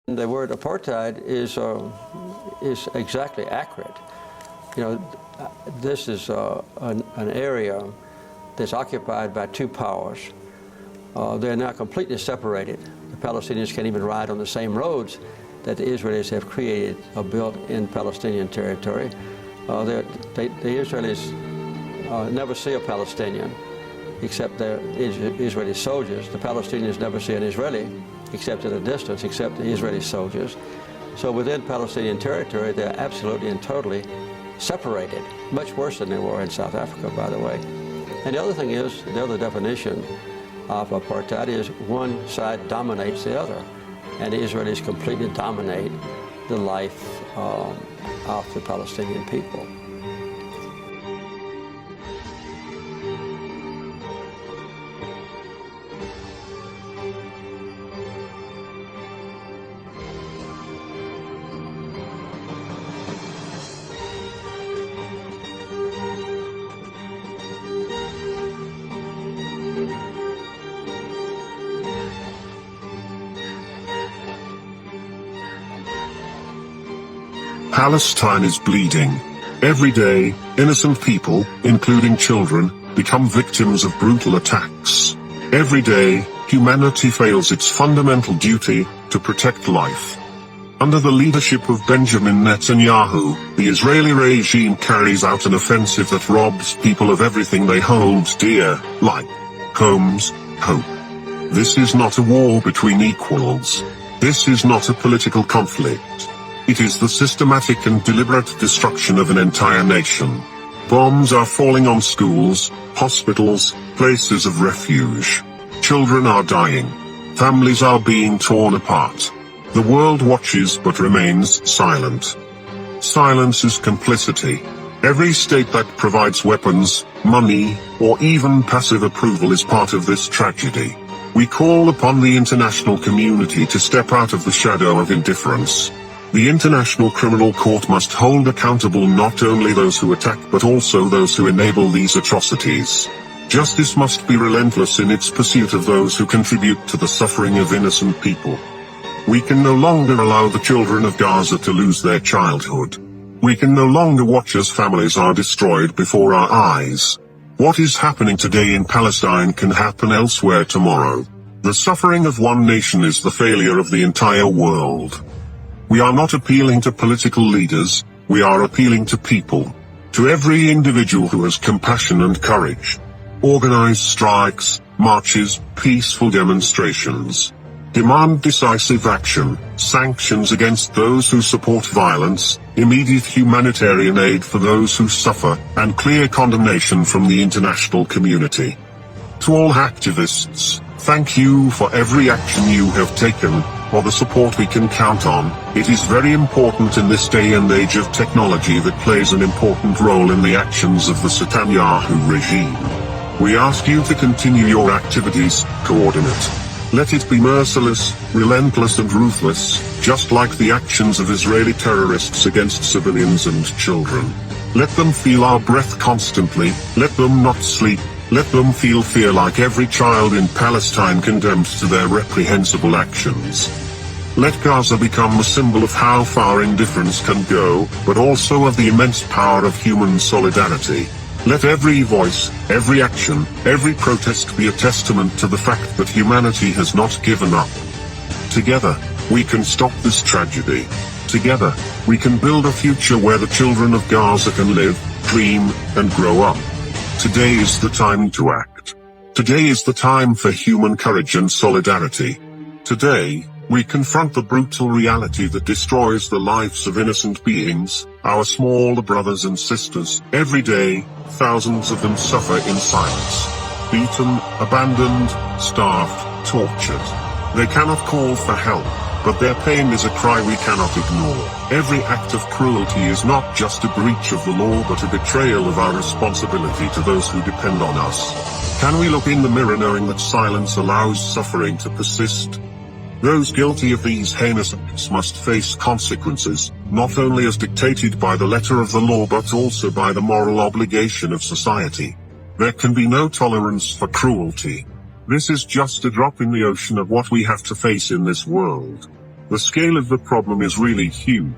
The word apartheid is exactly accurate. You know, this is an area that's occupied by two powers. They're now completely separated. The Palestinians can't even ride on the same roads that the Israelis have created or built in Palestinian territory. The Israelis never see a Palestinian except the Israeli soldiers. The Palestinians never see an Israeli except at a distance, except the Israeli soldiers. So within Palestinian territory, they're absolutely and totally separated, much worse than they were in South Africa, by the way. And the other thing is, the other definition of apartheid is one side dominates the other, and the Israelis completely dominate the life of the Palestinian people. Palestine is bleeding. Every day, innocent people, including children, become victims of brutal attacks. Every day, humanity fails its fundamental duty to protect life. Under the leadership of Benjamin Netanyahu, the Israeli regime carries out an offensive that robs people of everything they hold dear, like homes, hope. This is not a war between equals. This is not a political conflict. It is the systematic and deliberate destruction of an entire nation. Bombs are falling on schools, hospitals, places of refuge. Children are dying. Families are being torn apart. The world watches but remains silent. Silence is complicity. Every state that provides weapons, money, or even passive approval is part of this tragedy. We call upon the international community to step out of the shadow of indifference. The International Criminal Court must hold accountable not only those who attack but also those who enable these atrocities. Justice must be relentless in its pursuit of those who contribute to the suffering of innocent people. We can no longer allow the children of Gaza to lose their childhood. We can no longer watch as families are destroyed before our eyes. What is happening today in Palestine can happen elsewhere tomorrow. The suffering of one nation is the failure of the entire world. We are not appealing to political leaders, we are appealing to people. To every individual who has compassion and courage. Organize strikes, marches, peaceful demonstrations. Demand decisive action, sanctions against those who support violence, immediate humanitarian aid for those who suffer, and clear condemnation from the international community. To all activists, thank you for every action you have taken, for the support we can count on. It is very important in this day and age of technology that plays an important role in the actions of the Netanyahu regime. We ask you to continue your activities, coordinate. Let it be merciless, relentless and ruthless, just like the actions of Israeli terrorists against civilians and children. Let them feel our breath constantly, let them not sleep. Let them feel fear like every child in Palestine condemned to their reprehensible actions. Let Gaza become a symbol of how far indifference can go, but also of the immense power of human solidarity. Let every voice, every action, every protest be a testament to the fact that humanity has not given up. Together, we can stop this tragedy. Together, we can build a future where the children of Gaza can live, dream, and grow up. Today is the time to act. Today is the time for human courage and solidarity. Today, we confront the brutal reality that destroys the lives of innocent beings, our small brothers and sisters. Every day, thousands of them suffer in silence. Beaten, abandoned, starved, tortured. They cannot call for help, but their pain is a cry we cannot ignore. Every act of cruelty is not just a breach of the law but a betrayal of our responsibility to those who depend on us. Can we look in the mirror knowing that silence allows suffering to persist? Those guilty of these heinous acts must face consequences, not only as dictated by the letter of the law but also by the moral obligation of society. There can be no tolerance for cruelty. This is just a drop in the ocean of what we have to face in this world. The scale of the problem is really huge,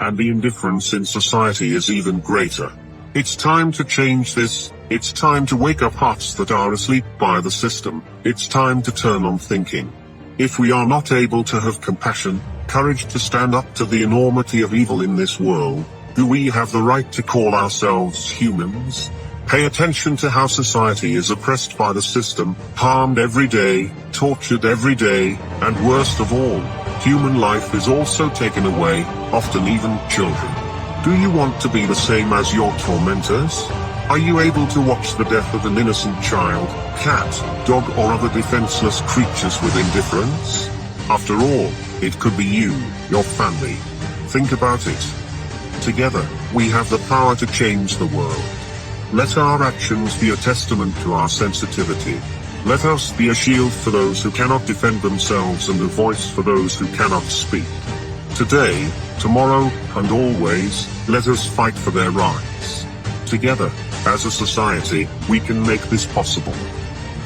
and the indifference in society is even greater. It's time to change this. It's time to wake up hearts that are asleep by the system. It's time to turn on thinking. If we are not able to have compassion, courage to stand up to the enormity of evil in this world, do we have the right to call ourselves humans? Pay attention to how society is oppressed by the system, harmed every day, tortured every day, and worst of all, human life is also taken away, often even children. Do you want to be the same as your tormentors? Are you able to watch the death of an innocent child, cat, dog, or other defenseless creatures with indifference? After all, it could be you, your family. Think about it. Together, we have the power to change the world. Let our actions be a testament to our sensitivity. Let us be a shield for those who cannot defend themselves and a voice for those who cannot speak. Today, tomorrow, and always, let us fight for their rights. Together, as a society, we can make this possible.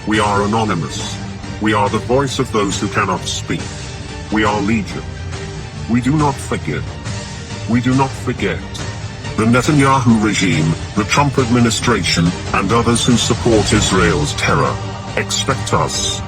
We are anonymous. We are the voice of those who cannot speak. We are legion. We do not forget. We do not forget. The Netanyahu regime, the Trump administration, and others who support Israel's terror expect us